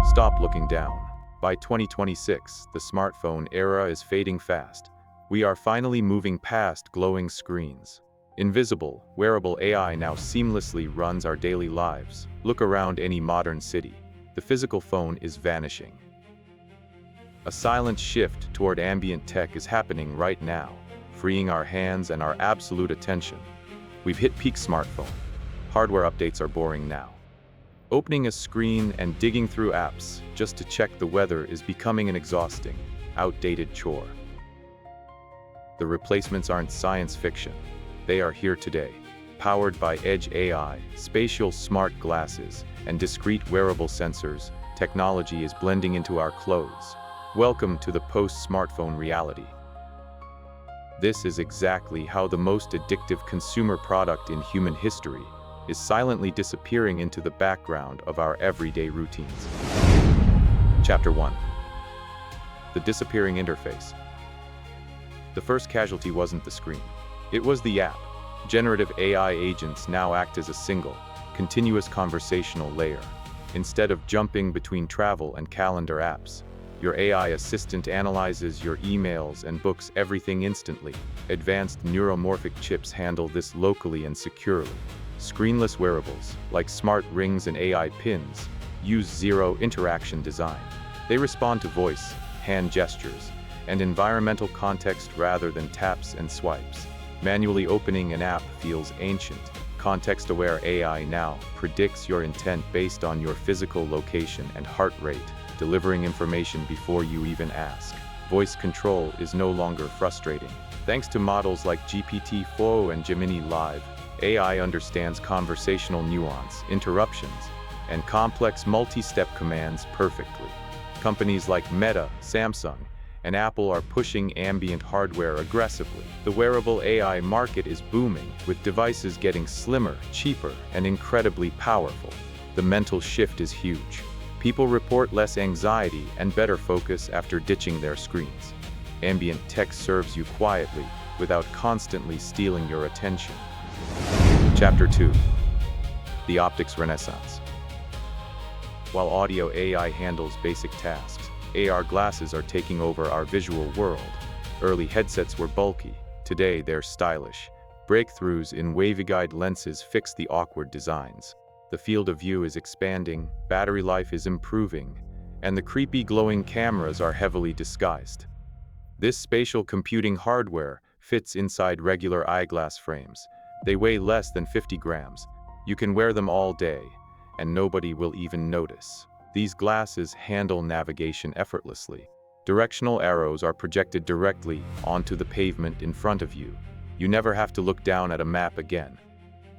Stop looking down. By 2026, the smartphone era is fading fast. We are finally moving past glowing screens. Invisible, wearable AI now seamlessly runs our daily lives. Look around any modern city. The physical phone is vanishing. A silent shift toward ambient tech is happening right now, freeing our hands and our absolute attention. We've hit peak smartphone. Hardware updates are boring now. Opening a screen and digging through apps just to check the weather is becoming an exhausting, outdated chore. The replacements aren't science fiction. They are here today. Powered by edge AI, spatial smart glasses, and discrete wearable sensors, technology is blending into our clothes. Welcome to the post-smartphone reality. This is exactly how the most addictive consumer product in human history is silently disappearing into the background of our everyday routines. Chapter 1. The disappearing interface. The first casualty wasn't the screen. It was the app. Generative AI agents now act as a single, continuous conversational layer. Instead of jumping between travel and calendar apps, your AI assistant analyzes your emails and books everything instantly. Advanced neuromorphic chips handle this locally and securely. Screenless wearables, like smart rings and AI pins, use zero interaction design. They respond to voice, hand gestures, and environmental context rather than taps and swipes. Manually opening an app feels ancient. Context-aware AI now predicts your intent based on your physical location and heart rate, delivering information before you even ask. Voice control is no longer frustrating. Thanks to models like GPT-4 and Gemini Live, AI understands conversational nuance, interruptions, and complex multi-step commands perfectly. Companies like Meta, Samsung, and Apple are pushing ambient hardware aggressively. The wearable AI market is booming, with devices getting slimmer, cheaper, and incredibly powerful. The mental shift is huge. People report less anxiety and better focus after ditching their screens. Ambient tech serves you quietly, without constantly stealing your attention. Chapter 2. The Optics Renaissance. While audio AI handles basic tasks, AR glasses are taking over our visual world. Early headsets were bulky. Today they're stylish. Breakthroughs in waveguide lenses fix the awkward designs. The field of view is expanding, battery life is improving, and the creepy glowing cameras are heavily disguised. This spatial computing hardware fits inside regular eyeglass frames. They weigh less than 50 grams. You can wear them all day, and nobody will even notice. These glasses handle navigation effortlessly. Directional arrows are projected directly onto the pavement in front of you. You never have to look down at a map again.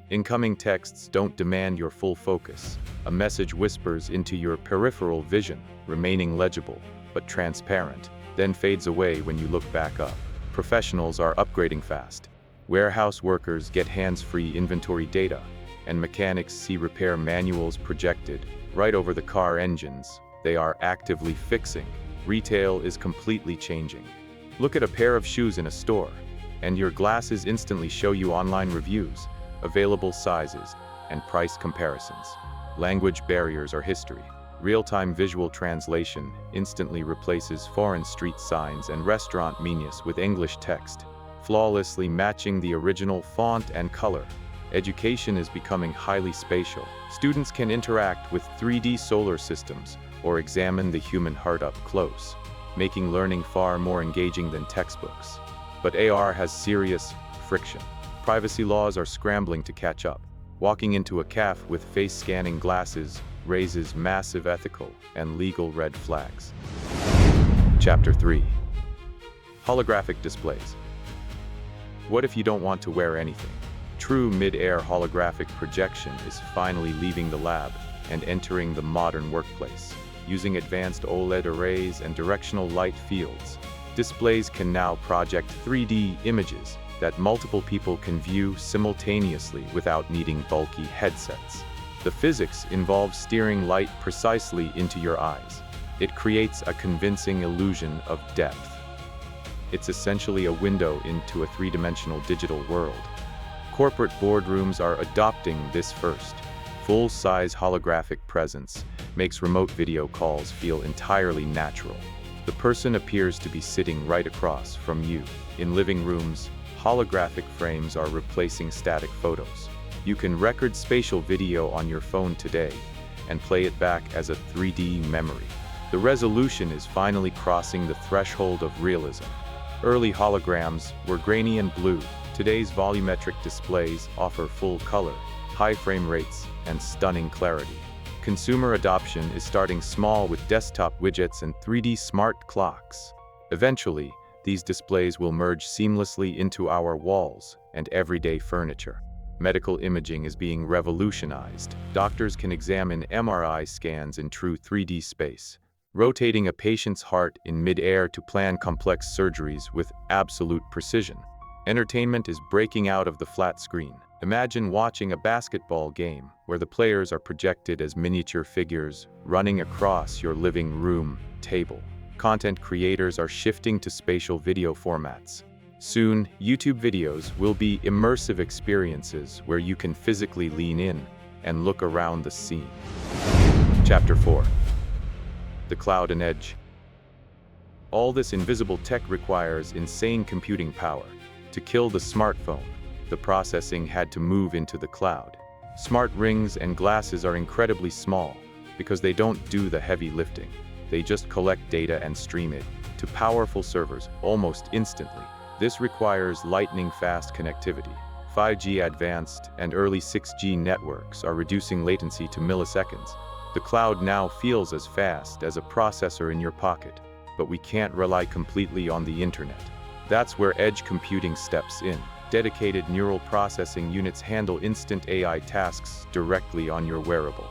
Incoming texts don't demand your full focus. A message whispers into your peripheral vision, remaining legible, but transparent, then fades away when you look back up. Professionals are upgrading fast. Warehouse workers get hands-free inventory data, and mechanics see repair manuals projected right over the car engines they are actively fixing. Retail is completely changing. Look at a pair of shoes in a store, and your glasses instantly show you online reviews, available sizes, and price comparisons. Language barriers are history. Real-time visual translation instantly replaces foreign street signs and restaurant menus with English text, flawlessly matching the original font and color. Education is becoming highly spatial. Students can interact with 3D solar systems or examine the human heart up close, making learning far more engaging than textbooks. But AR has serious friction. Privacy laws are scrambling to catch up. Walking into a cafe with face-scanning glasses raises massive ethical and legal red flags. Chapter 3. Holographic displays. What if you don't want to wear anything? True mid-air holographic projection is finally leaving the lab and entering the modern workplace. Using advanced OLED arrays and directional light fields, displays can now project 3D images that multiple people can view simultaneously without needing bulky headsets. The physics involves steering light precisely into your eyes. It creates a convincing illusion of depth. It's essentially a window into a three-dimensional digital world. Corporate boardrooms are adopting this first, full-size holographic presence, makes remote video calls feel entirely natural. The person appears to be sitting right across from you. In living rooms, holographic frames are replacing static photos. You can record spatial video on your phone today and play it back as a 3D memory. The resolution is finally crossing the threshold of realism. Early holograms were grainy and blue. Today's volumetric displays offer full color, high frame rates, and stunning clarity. Consumer adoption is starting small with desktop widgets and 3D smart clocks. Eventually, these displays will merge seamlessly into our walls and everyday furniture. Medical imaging is being revolutionized. Doctors can examine MRI scans in true 3D space, rotating a patient's heart in mid-air to plan complex surgeries with absolute precision. Entertainment is breaking out of the flat screen. Imagine watching a basketball game where the players are projected as miniature figures running across your living room table. Content creators are shifting to spatial video formats. Soon, YouTube videos will be immersive experiences where you can physically lean in and look around the scene. Chapter 4. The Cloud and Edge. All this invisible tech requires insane computing power. To kill the smartphone, the processing had to move into the cloud. Smart rings and glasses are incredibly small because they don't do the heavy lifting. They just collect data and stream it to powerful servers almost instantly. This requires lightning-fast connectivity. 5G advanced and early 6G networks are reducing latency to milliseconds. The cloud now feels as fast as a processor in your pocket, but we can't rely completely on the internet. That's where edge computing steps in. Dedicated neural processing units handle instant AI tasks directly on your wearable.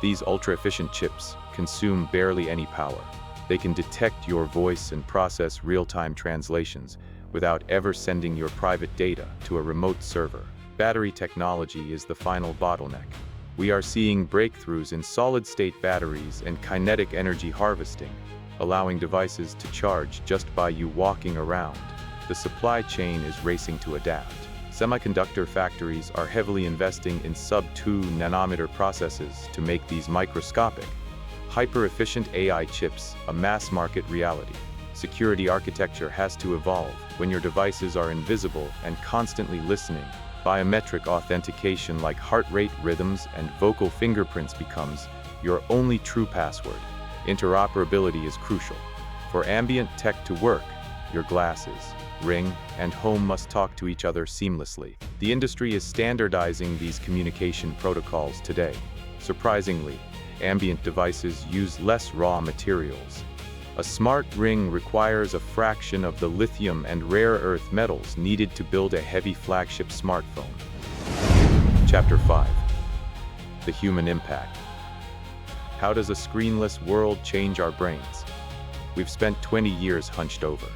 These ultra-efficient chips consume barely any power. They can detect your voice and process real-time translations without ever sending your private data to a remote server. Battery technology is the final bottleneck. We are seeing breakthroughs in solid-state batteries and kinetic energy harvesting, allowing devices to charge just by you walking around. The supply chain is racing to adapt. Semiconductor factories are heavily investing in sub-2 nanometer processes to make these microscopic, hyper-efficient AI chips a mass-market reality. Security architecture has to evolve when your devices are invisible and constantly listening. Biometric authentication like heart rate rhythms and vocal fingerprints becomes your only true password. Interoperability is crucial. For ambient tech to work, your glasses, ring, and home must talk to each other seamlessly. The industry is standardizing these communication protocols today. Surprisingly, ambient devices use less raw materials. A smart ring requires a fraction of the lithium and rare earth metals needed to build a heavy flagship smartphone. Chapter 5. The Human Impact. How does a screenless world change our brains? We've spent 20 years hunched over.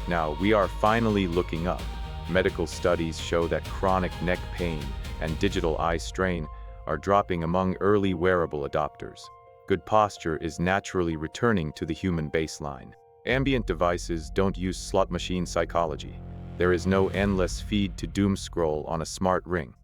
Now we are finally looking up. Medical studies show that chronic neck pain and digital eye strain are dropping among early wearable adopters. Good posture is naturally returning to the human baseline. Ambient devices don't use slot machine psychology. There is no endless feed to doom scroll on a smart ring.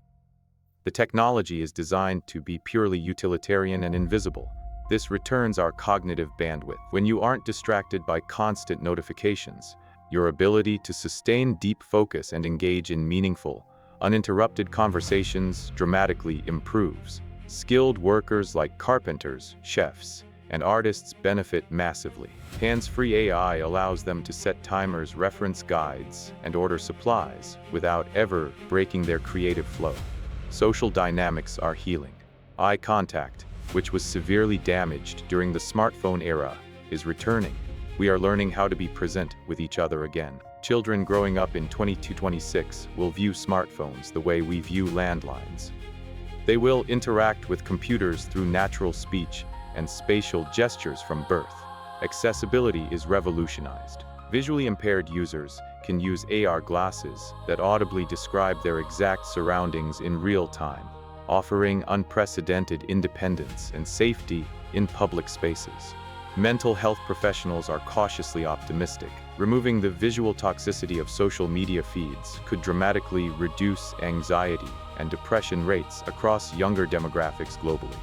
The technology is designed to be purely utilitarian and invisible. This returns our cognitive bandwidth. When you aren't distracted by constant notifications, your ability to sustain deep focus and engage in meaningful, uninterrupted conversations dramatically improves. Skilled workers like carpenters, chefs, and artists benefit massively. Hands-free AI allows them to set timers, reference guides, and order supplies without ever breaking their creative flow. Social dynamics are healing. Eye contact, which was severely damaged during the smartphone era, is returning. We are learning how to be present with each other again. Children growing up in 2026 will view smartphones the way we view landlines. They will interact with computers through natural speech and spatial gestures from birth. Accessibility is revolutionized. Visually impaired users can use AR glasses that audibly describe their exact surroundings in real time, offering unprecedented independence and safety in public spaces. Mental health professionals are cautiously optimistic. Removing the visual toxicity of social media feeds could dramatically reduce anxiety and depression rates across younger demographics globally.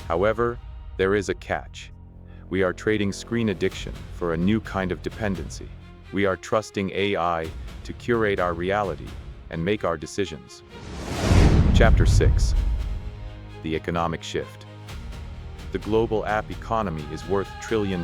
However, There is a catch. We are trading screen addiction for a new kind of dependency. We are trusting AI to curate our reality and make our decisions. Chapter 6. The economic shift. The global app economy is worth $1 trillion.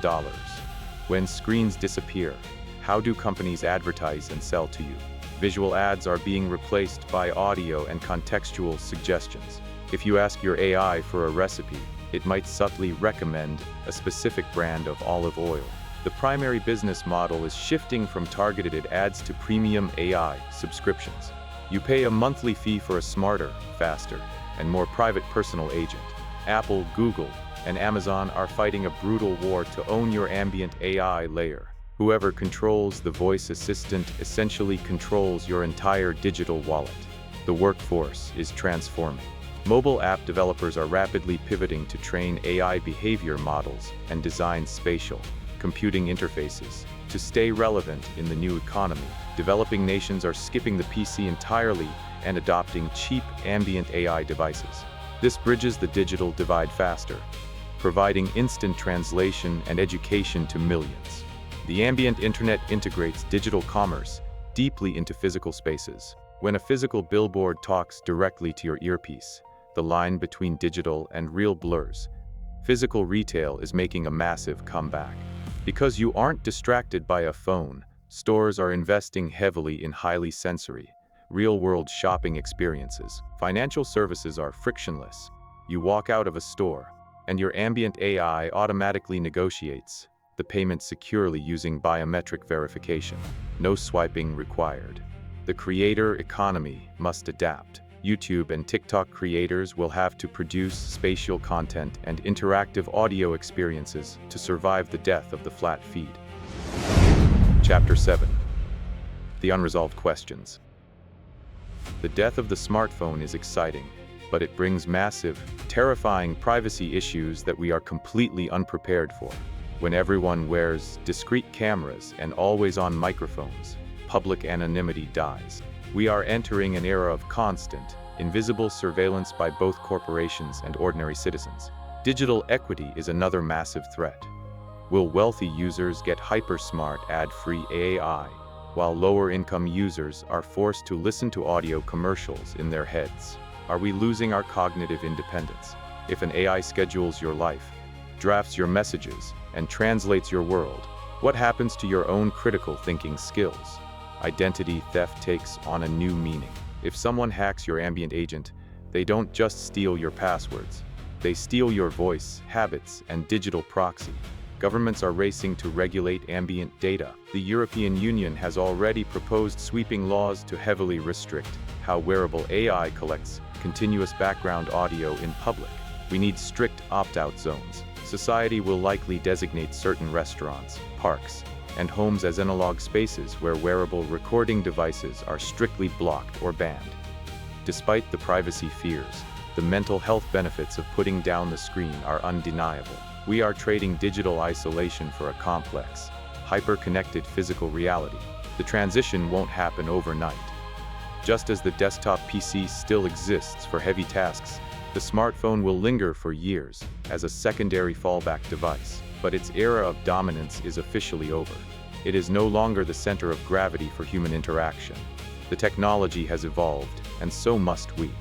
When screens disappear, how do companies advertise and sell to you? Visual ads are being replaced by audio and contextual suggestions. If you ask your AI for a recipe, it might subtly recommend a specific brand of olive oil. The primary business model is shifting from targeted ads to premium AI subscriptions. You pay a monthly fee for a smarter, faster, and more private personal agent. Apple, Google, and Amazon are fighting a brutal war to own your ambient AI layer. Whoever controls the voice assistant essentially controls your entire digital wallet. The workforce is transforming. Mobile app developers are rapidly pivoting to train AI behavior models and design spatial computing interfaces. To stay relevant in the new economy, developing nations are skipping the PC entirely and adopting cheap ambient AI devices. This bridges the digital divide faster, providing instant translation and education to millions. The ambient internet integrates digital commerce deeply into physical spaces. When a physical billboard talks directly to your earpiece, the line between digital and real blurs. Physical retail is making a massive comeback. Because you aren't distracted by a phone, stores are investing heavily in highly sensory, real-world shopping experiences. Financial services are frictionless. You walk out of a store, and your ambient AI automatically negotiates the payment securely using biometric verification. No swiping required. The creator economy must adapt. YouTube and TikTok creators will have to produce spatial content and interactive audio experiences to survive the death of the flat feed. Chapter 7. The unresolved questions. The death of the smartphone is exciting, but it brings massive, terrifying privacy issues that we are completely unprepared for. When everyone wears discrete cameras and always-on microphones, public anonymity dies. We are entering an era of constant, invisible surveillance by both corporations and ordinary citizens. Digital equity is another massive threat. Will wealthy users get hyper-smart ad-free AI, while lower-income users are forced to listen to audio commercials in their heads? Are we losing our cognitive independence? If an AI schedules your life, drafts your messages, and translates your world, what happens to your own critical thinking skills? Identity theft takes on a new meaning. If someone hacks your ambient agent, they don't just steal your passwords. They steal your voice, habits, and digital proxy. Governments are racing to regulate ambient data. The European Union has already proposed sweeping laws to heavily restrict how wearable AI collects continuous background audio in public. We need strict opt-out zones. Society will likely designate certain restaurants, parks, and homes as analog spaces where wearable recording devices are strictly blocked or banned. Despite the privacy fears, the mental health benefits of putting down the screen are undeniable. We are trading digital isolation for a complex, hyper-connected physical reality. The transition won't happen overnight. Just as the desktop PC still exists for heavy tasks, the smartphone will linger for years as a secondary fallback device. But its era of dominance is officially over. It is no longer the center of gravity for human interaction. The technology has evolved, and so must we.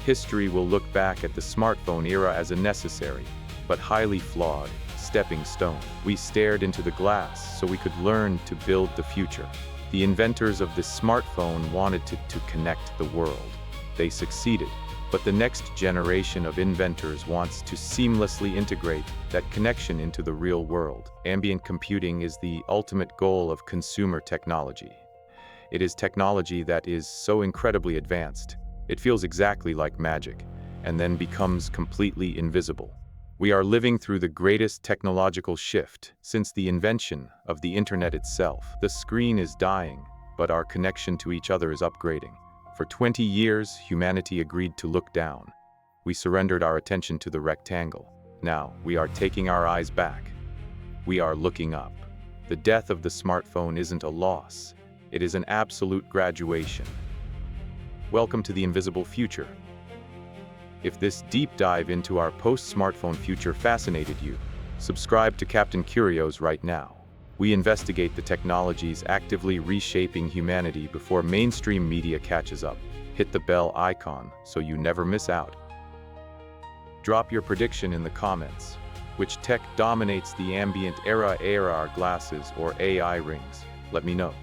History will look back at the smartphone era as a necessary, but highly flawed, stepping stone. We stared into the glass so we could learn to build the future. The inventors of this smartphone wanted to connect the world. They succeeded. But the next generation of inventors wants to seamlessly integrate that connection into the real world. Ambient computing is the ultimate goal of consumer technology. It is technology that is so incredibly advanced, it feels exactly like magic, and then becomes completely invisible. We are living through the greatest technological shift since the invention of the internet itself. The screen is dying, but our connection to each other is upgrading. For 20 years, humanity agreed to look down. We surrendered our attention to the rectangle. Now, we are taking our eyes back. We are looking up. The death of the smartphone isn't a loss. It is an absolute graduation. Welcome to the invisible future. If this deep dive into our post-smartphone future fascinated you, subscribe to Captain Curios right now. We investigate the technologies actively reshaping humanity before mainstream media catches up. Hit the bell icon so you never miss out. Drop your prediction in the comments. Which tech dominates the ambient era, AR glasses or AI rings? Let me know.